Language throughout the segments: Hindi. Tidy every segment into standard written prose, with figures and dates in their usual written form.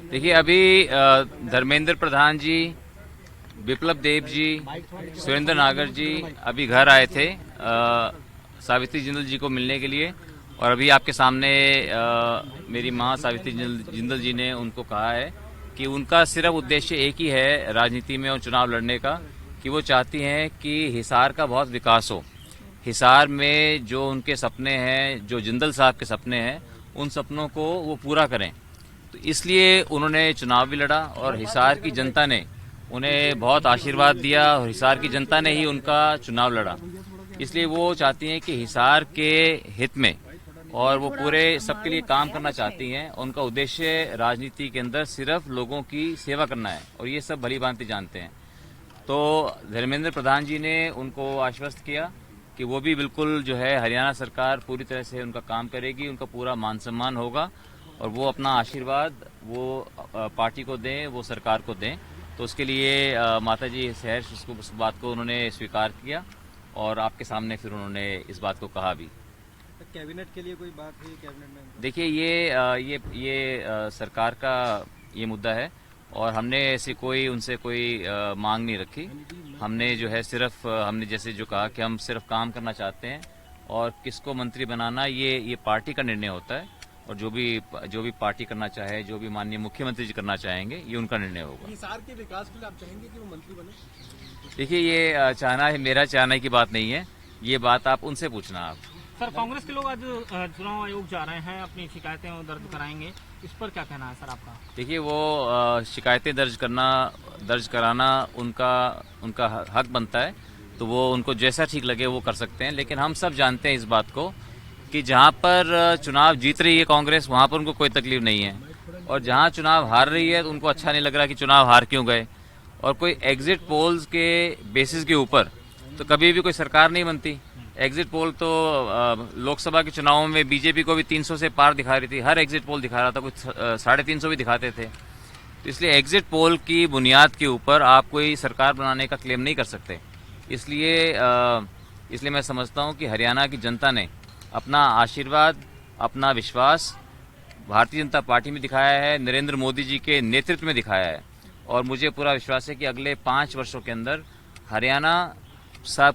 देखिए, अभी धर्मेंद्र प्रधान जी, विप्लव देव जी, सुरेंद्र नागर जी अभी घर आए थे सावित्री जिंदल जी को मिलने के लिए। और अभी आपके सामने मेरी मां सावित्री जिंदल जी ने उनको कहा है कि उनका सिर्फ उद्देश्य एक ही है राजनीति में और चुनाव लड़ने का, कि वो चाहती हैं कि हिसार का बहुत विकास हो। हिसार में जो उनके सपने हैं, जो जिंदल साहब के सपने हैं, उन सपनों को वो पूरा करें। तो इसलिए उन्होंने चुनाव भी लड़ा और हिसार की जनता ने उन्हें बहुत आशीर्वाद दिया और हिसार की जनता ने ही उनका चुनाव लड़ा। इसलिए वो चाहती हैं कि हिसार के हित में और वो पूरे सबके लिए काम करना चाहती हैं। उनका उद्देश्य राजनीति के अंदर सिर्फ लोगों की सेवा करना है और ये सब भली भांति जानते हैं। तो धर्मेंद्र प्रधान जी ने उनको आश्वस्त किया कि वो भी बिल्कुल जो है हरियाणा सरकार पूरी तरह से उनका काम करेगी, उनका पूरा मान सम्मान होगा और वो अपना आशीर्वाद वो पार्टी को दें, वो सरकार को दें। तो उसके लिए माता जी सहर्ष उस बात को उन्होंने स्वीकार किया और आपके सामने फिर उन्होंने इस बात को कहा भी। कैबिनेट के लिए कोई बात हुई कैबिनेट में? देखिए, ये सरकार का ये मुद्दा है और हमने ऐसी कोई उनसे कोई मांग नहीं रखी। हमने जो है सिर्फ हमने जैसे जो कहा कि हम सिर्फ काम करना चाहते हैं और किसको मंत्री बनाना ये पार्टी का निर्णय होता है और जो भी पार्टी करना चाहे, जो भी माननीय मुख्यमंत्री जी करना चाहेंगे, ये उनका निर्णय होगा। हिसार के विकास के लिए आप चाहेंगे कि वो मंत्री बने? देखिए, ये चाहना है, मेरा चाहना की बात नहीं है, ये बात आप उनसे पूछना। आप सर, कांग्रेस के लोग आज चुनाव आयोग जा रहे हैं, अपनी शिकायतें दर्ज कराएंगे, इस पर क्या कहना है सर आपका? देखिए, वो शिकायतें दर्ज कराना उनका हक बनता है, तो वो उनको जैसा ठीक लगे वो कर सकते हैं। लेकिन हम सब जानते हैं इस बात को कि जहां पर चुनाव जीत रही है कांग्रेस, वहां पर उनको कोई तकलीफ नहीं है और जहां चुनाव हार रही है तो उनको अच्छा नहीं लग रहा कि चुनाव हार क्यों गए। और कोई एग्जिट पोल्स के बेसिस के ऊपर तो कभी भी कोई सरकार नहीं बनती। एग्जिट पोल तो लोकसभा के चुनावों में बीजेपी को भी 300 से पार दिखा रही थी, हर एग्जिट पोल दिखा रहा था, कुछ 350 भी दिखाते थे। तो इसलिए एग्जिट पोल की बुनियाद के ऊपर आप कोई सरकार बनाने का क्लेम नहीं कर सकते। इसलिए मैं समझता हूं कि हरियाणा की जनता ने अपना आशीर्वाद, अपना विश्वास भारतीय जनता पार्टी में दिखाया है, नरेंद्र मोदी जी के नेतृत्व में दिखाया है और मुझे पूरा विश्वास है कि अगले 5 वर्षों के अंदर हरियाणा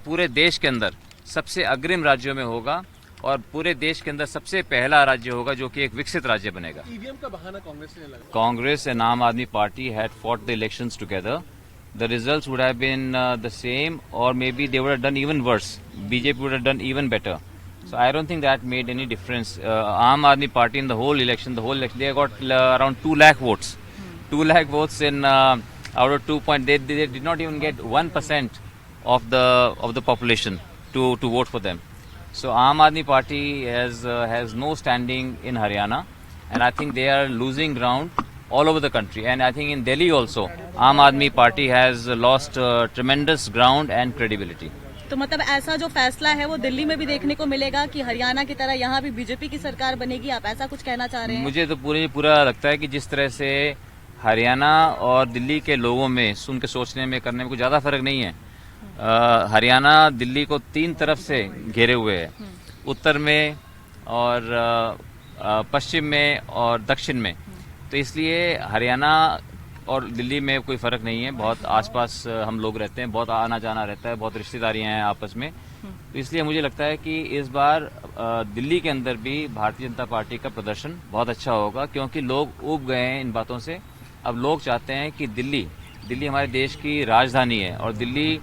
पूरे देश के अंदर सबसे अग्रिम राज्यों में होगा और पूरे देश के अंदर सबसे पहला राज्य होगा जो कि एक विकसित राज्य बनेगा। ईवीएम का बहाना कांग्रेस ने लगाया। कांग्रेस एंड आम आदमी party had fought the elections together. The results would have been the same, or maybe they would have done even worse. BJP would have done even better. So I don't think that made any difference. Aam Aadmi Party in the whole election, they got around 2 lakh votes. 2 lakh votes in out of 2 point. They did not even get 1% of the population to vote for them. So Aam Aadmi Party has no standing in Haryana, and I think they are losing ground all over the country. And I think in Delhi also, Aam Aadmi Party has lost tremendous ground and credibility. तो मतलब ऐसा जो फैसला है वो दिल्ली में भी देखने को मिलेगा कि हरियाणा की तरह यहाँ भी बीजेपी की सरकार बनेगी, आप ऐसा कुछ कहना चाह रहे हैं? मुझे तो पूरा लगता है कि जिस तरह से हरियाणा और दिल्ली के लोगों में उनके सोचने में करने में कुछ ज्यादा फर्क नहीं है। हरियाणा दिल्ली को 3 तरफ से घेरे हुए है, उत्तर में और पश्चिम में और दक्षिण में। तो इसलिए हरियाणा और दिल्ली में कोई फर्क नहीं है, बहुत आसपास हम लोग रहते हैं, बहुत आना जाना रहता है, बहुत रिश्तेदारियां हैं आपस में। तो इसलिए मुझे लगता है कि इस बार दिल्ली के अंदर भी भारतीय जनता पार्टी का प्रदर्शन बहुत अच्छा होगा, क्योंकि लोग ऊब गए हैं इन बातों से। अब लोग चाहते हैं कि दिल्ली हमारे देश की राजधानी है और दिल्ली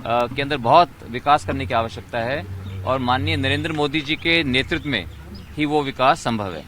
के अंदर बहुत विकास करने की आवश्यकता है और माननीय नरेंद्र मोदी जी के नेतृत्व में ही वो विकास संभव है।